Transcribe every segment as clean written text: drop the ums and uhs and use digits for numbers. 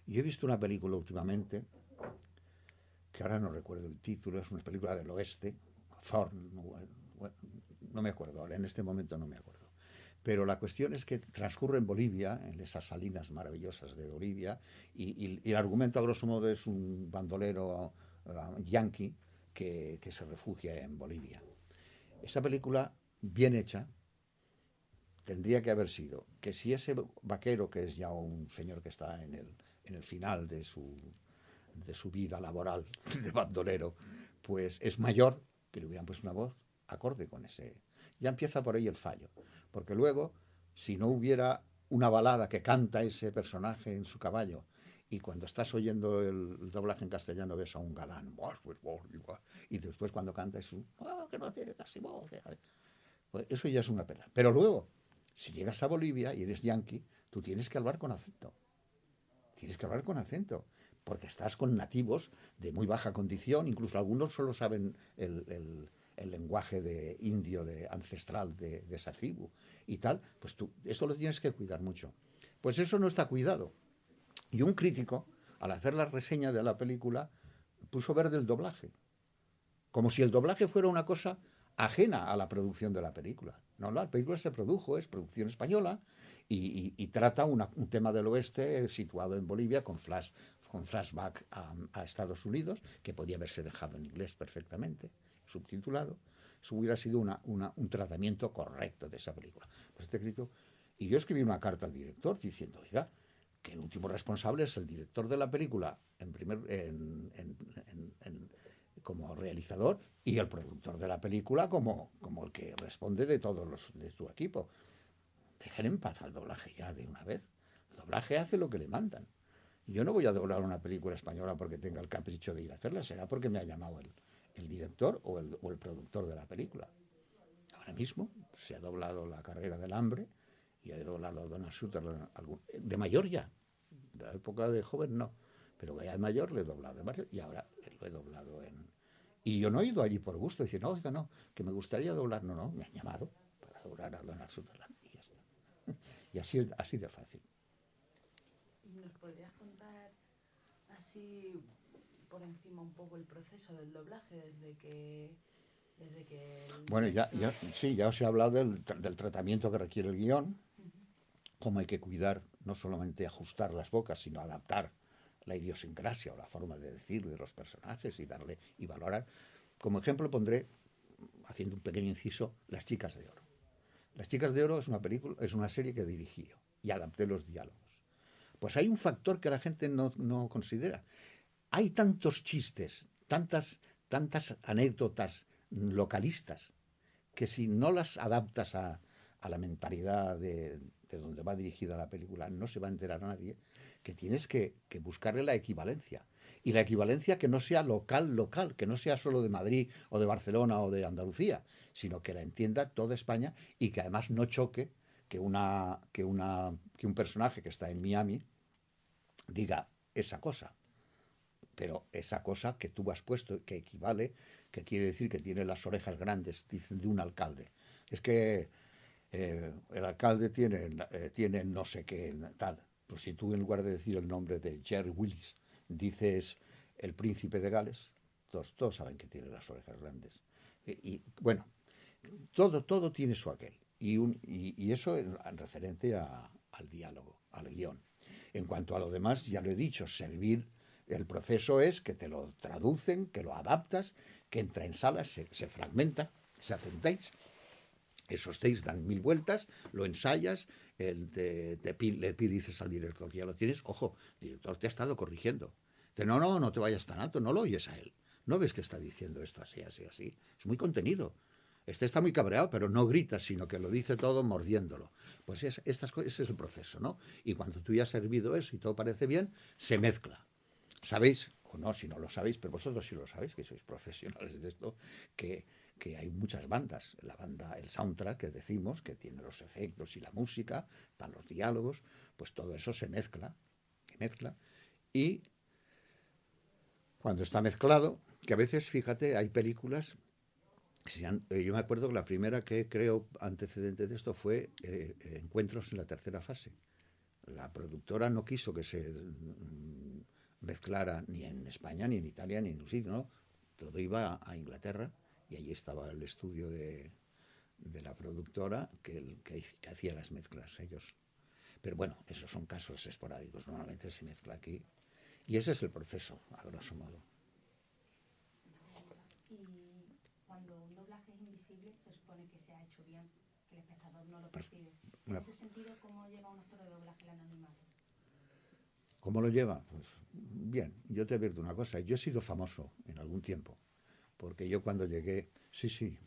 Yo he visto una película últimamente, que ahora no recuerdo el título, es una película del oeste, Thorn, bueno, no me acuerdo ahora, en este momento no me acuerdo. Pero la cuestión es que transcurre en Bolivia, en esas salinas maravillosas de Bolivia, y el argumento a grosso modo es un bandolero yanqui que se refugia en Bolivia. Esa película, bien hecha, tendría que haber sido que si ese vaquero, que es ya un señor que está en el final de su vida laboral de bandolero, pues es mayor, que le hubieran puesto una voz acorde con ese. Ya empieza por ahí el fallo. Porque luego, si no hubiera una balada que canta ese personaje en su caballo, y cuando estás oyendo el doblaje en castellano ves a un galán, y después cuando canta es un, que no tiene casi voz. Pues eso ya es una pena. Pero luego, si llegas a Bolivia y eres yanqui, tú tienes que hablar con acento. Tienes que hablar con acento. Porque estás con nativos de muy baja condición, incluso algunos solo saben el lenguaje de indio, de ancestral de esa tribu y tal. Pues tú, esto lo tienes que cuidar mucho. Pues eso no está cuidado. Y un crítico, al hacer la reseña de la película, puso verde el doblaje. Como si el doblaje fuera una cosa ajena a la producción de la película. No, la película se produjo, es producción española y trata un tema del oeste situado en Bolivia con flashback a Estados Unidos, que podía haberse dejado en inglés perfectamente, subtitulado. Eso hubiera sido un tratamiento correcto de esa película. Pues este escrito, y yo escribí una carta al director diciendo, oiga, que el último responsable es el director de la película como realizador y el productor de la película como el que responde de todos los de su equipo. Dejen en paz al doblaje ya de una vez. El doblaje hace lo que le mandan. Yo no voy a doblar una película española porque tenga el capricho de ir a hacerla, será porque me ha llamado el director o el productor de la película. Ahora mismo se ha doblado La carrera del hambre y ha doblado Donald Sutherland de mayor ya, de la época de joven no, pero ya de mayor le he doblado en varios y ahora lo he doblado en. Y yo no he ido allí por gusto, diciendo, oiga, no, que me gustaría doblar. No, no, me han llamado para doblar a Donald Sutherland y ya está. Y así de fácil. ¿Y nos podrías contar así por encima un poco el proceso del doblaje desde que el Bueno, director... sí, ya os he hablado del tratamiento que requiere el guión, Uh -huh. cómo hay que cuidar, no solamente ajustar las bocas, sino adaptar la idiosincrasia o la forma de decir de los personajes y valorar. Como ejemplo pondré, haciendo un pequeño inciso, Las chicas de oro. Las chicas de oro es una serie que dirigí yo y adapté los diálogos. Pues hay un factor que la gente no considera. Hay tantos chistes, tantas anécdotas localistas, que si no las adaptas a la mentalidad de donde va dirigida la película, no se va a enterar nadie, que tienes que buscarle la equivalencia. Y la equivalencia que no sea local, que no sea solo de Madrid o de Barcelona o de Andalucía, sino que la entienda toda España y que además no choque que un personaje que está en Miami diga esa cosa. Pero esa cosa que tú has puesto, que equivale, que quiere decir que tiene las orejas grandes, dicen de un alcalde. Es que el alcalde tiene no sé qué, tal. Pues si tú en lugar de decir el nombre de Jerry Willis dices el príncipe de Gales, todos saben que tiene las orejas grandes. Bueno, todo tiene su aquel. Y eso en referente al diálogo, al guión. En cuanto a lo demás, ya lo he dicho, servir, el proceso es que te lo traducen, que lo adaptas, que entra en salas, se fragmenta, se hacen takes, esos takes dan 1000 vueltas, lo ensayas, le dices al director que ya lo tienes, ojo, el director te ha estado corrigiendo. Dice, no te vayas tan alto, no lo oyes a él. No ves que está diciendo esto así, así, así. Es muy contenido. Este está muy cabreado, pero no grita, sino que lo dice todo mordiéndolo. Pues ese es el proceso, ¿no? Y cuando tú ya has servido eso y todo parece bien, se mezcla. ¿Sabéis? O no, si no lo sabéis, pero vosotros sí lo sabéis, que sois profesionales de esto, que hay muchas bandas. La banda, el soundtrack que decimos, que tiene los efectos y la música, están los diálogos, pues todo eso se mezcla. Y cuando está mezclado, que a veces, fíjate, hay películas. Yo me acuerdo que la primera que creo antecedente de esto fue Encuentros en la tercera fase. La productora no quiso que se mezclara ni en España, ni en Italia, ni en un sitio, ¿no? Todo iba a Inglaterra y allí estaba el estudio de la productora que hacía las mezclas ellos. Pero bueno, esos son casos esporádicos, normalmente se mezcla aquí. Y ese es el proceso, a grosso modo. Y cuando un doblaje es invisible, se supone que se ha hecho bien, que el espectador no lo percibe. En ese sentido, ¿cómo lleva un actor de doblaje el anonimato? ¿Cómo lo lleva? Pues bien, yo te advierto una cosa, yo he sido famoso en algún tiempo, porque yo cuando llegué, sí,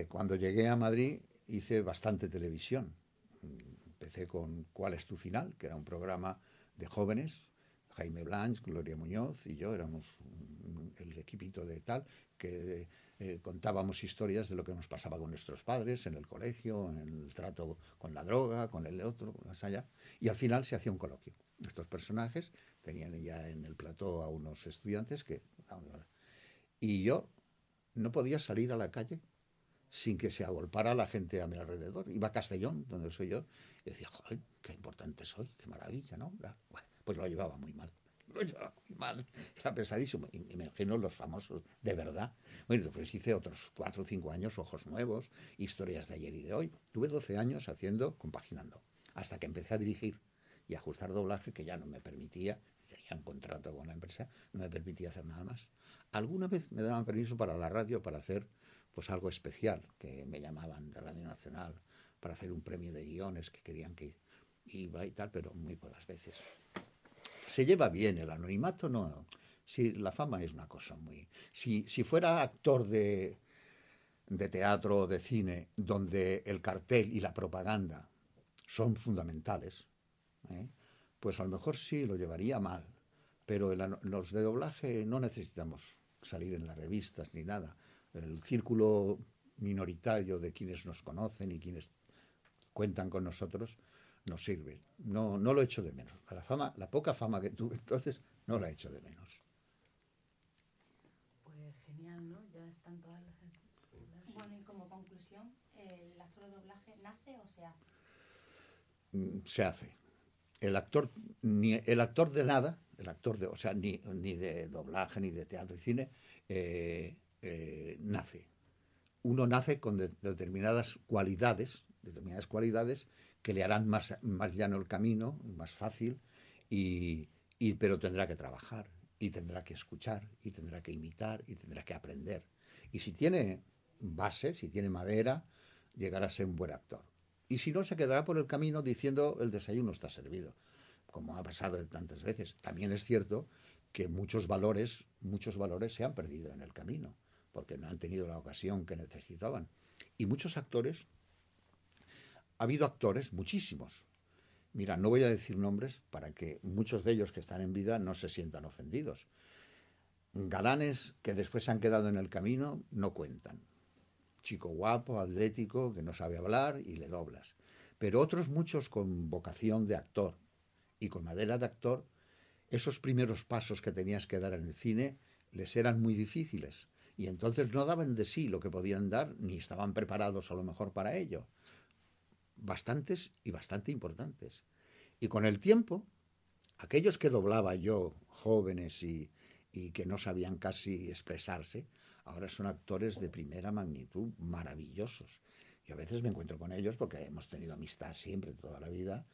cuando llegué a Madrid hice bastante televisión. Empecé con ¿Cuál es tu final?, que era un programa de jóvenes. Jaime Blanch, Gloria Muñoz y yo éramos el equipito de tal, que contábamos historias de lo que nos pasaba con nuestros padres en el colegio, en el trato con la droga, con el otro, más allá. Y al final se hacía un coloquio. Estos personajes tenían ya en el plató a unos estudiantes que... Y yo no podía salir a la calle sin que se agolpara la gente a mi alrededor. Iba a Castellón, donde soy yo, y decía, joder, qué importante soy, qué maravilla, ¿no? Bueno, pues lo llevaba muy mal. Lo llevaba muy mal, era pesadísimo. Y me imagino los famosos, de verdad. Bueno, después hice otros 4 o 5 años, Ojos Nuevos, Historias de ayer y de hoy. Tuve 12 años haciendo, compaginando, hasta que empecé a dirigir y a ajustar doblaje, que ya no me permitía, tenía un contrato con la empresa, no me permitía hacer nada más. Alguna vez me daban permiso para la radio para hacer pues algo especial, que me llamaban de Radio Nacional para hacer un premio de guiones que querían que iba y tal, pero muy pocas veces. Se lleva bien el anonimato, no. Si la fama es una cosa muy... Si fuera actor de teatro o de cine, donde el cartel y la propaganda son fundamentales, ¿eh? Pues a lo mejor sí lo llevaría mal, pero los de doblaje no necesitamos salir en las revistas ni nada. El círculo minoritario de quienes nos conocen y quienes cuentan con nosotros nos sirve. No, no lo echo de menos. A la fama, la poca fama que tuve entonces, no la echo de menos. Pues genial, ¿no? Ya están todas las... Bueno, y como conclusión, ¿el actor de doblaje nace o se hace? Se hace. El actor, ni el actor de nada, el actor de, o sea, ni de doblaje, ni de teatro y cine, nace. Uno nace con determinadas cualidades que le harán más llano el camino, más fácil, pero tendrá que trabajar, y tendrá que escuchar, y tendrá que imitar, y tendrá que aprender. Y si tiene base, si tiene madera, llegará a ser un buen actor. Y si no, se quedará por el camino diciendo el desayuno está servido, como ha pasado tantas veces. También es cierto que muchos valores se han perdido en el camino, porque no han tenido la ocasión que necesitaban. Y muchos actores, ha habido actores, muchísimos. Mira, no voy a decir nombres para que muchos de ellos que están en vida no se sientan ofendidos. Galanes que después se han quedado en el camino no cuentan. Chico guapo, atlético, que no sabe hablar y le doblas. Pero otros muchos con vocación de actor y con madera de actor, esos primeros pasos que tenías que dar en el cine les eran muy difíciles. Y entonces no daban de sí lo que podían dar, ni estaban preparados a lo mejor para ello. Bastantes y bastante importantes. Y con el tiempo, aquellos que doblaba yo, jóvenes y que no sabían casi expresarse, ahora son actores de primera magnitud, maravillosos. Yo a veces me encuentro con ellos porque hemos tenido amistad siempre, toda la vida,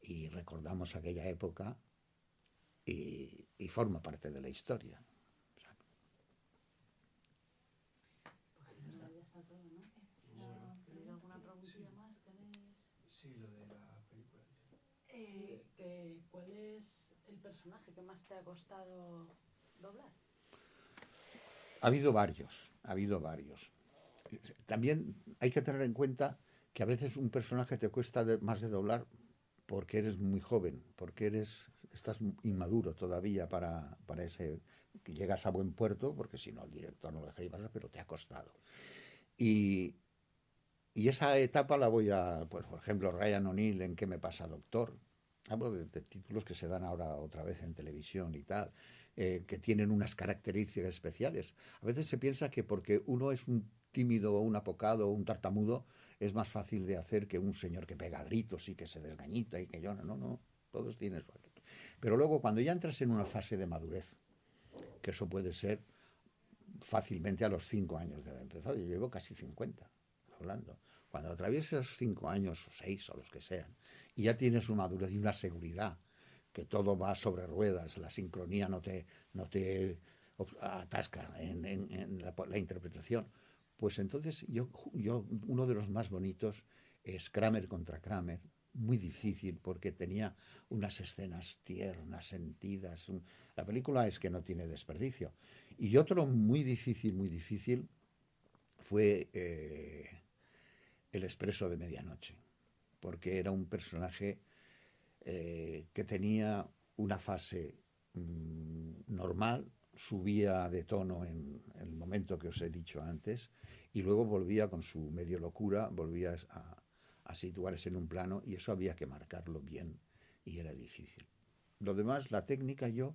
y recordamos aquella época y forma parte de la historia. Ya está todo, ¿no? ¿Tenéis alguna preguntilla más? ¿Tenéis? Sí, lo de la película. Sí, ¿cuál es el personaje que más te ha costado doblar? Ha habido varios. También hay que tener en cuenta que a veces un personaje te cuesta más de doblar porque eres muy joven, porque estás inmaduro todavía para ese, que llegas a buen puerto, porque si no el director no lo dejaría pasar, pero te ha costado. Y, y esa etapa la voy a, pues por ejemplo, Ryan O'Neill en ¿Qué me pasa, doctor? Hablo de títulos que se dan ahora otra vez en televisión y tal, que tienen unas características especiales. A veces se piensa que porque uno es un tímido o un apocado o un tartamudo, es más fácil de hacer que un señor que pega gritos y que se desgañita y que llora. No, no, todos tienen su... Pero luego, cuando ya entras en una fase de madurez, que eso puede ser fácilmente a los 5 años de haber empezado, yo llevo casi 50 hablando. Cuando atraviesas 5 años o 6 o los que sean, y ya tienes una madurez y una seguridad, que todo va sobre ruedas, la sincronía no te atasca en la interpretación, pues entonces uno de los más bonitos es Kramer contra Kramer, muy difícil porque tenía unas escenas tiernas, sentidas. La película es que no tiene desperdicio. Y otro muy difícil fue El Expreso de Medianoche, porque era un personaje que tenía una fase normal, subía de tono en el momento que os he dicho antes, y luego volvía con su medio locura, volvía a situarse en un plano, y eso había que marcarlo bien, y era difícil. Lo demás, la técnica, yo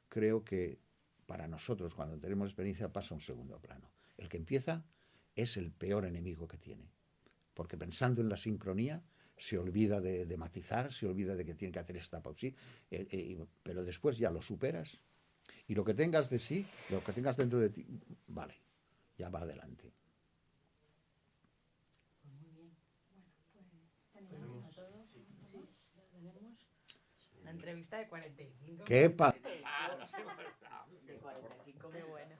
creo que para nosotros, cuando tenemos experiencia, pasa a un segundo plano. El que empieza es el peor enemigo que tiene, porque pensando en la sincronía, se olvida de matizar, se olvida de que tiene que hacer esta pausa, pero después ya lo superas, y lo que tengas de sí, lo que tengas dentro de ti, vale, ya va adelante. Pues muy bien. Bueno, pues tenemos A todos. Sí, ya tenemos una entrevista de 45 ¿Qué minutos. pasa? De 45, qué bueno.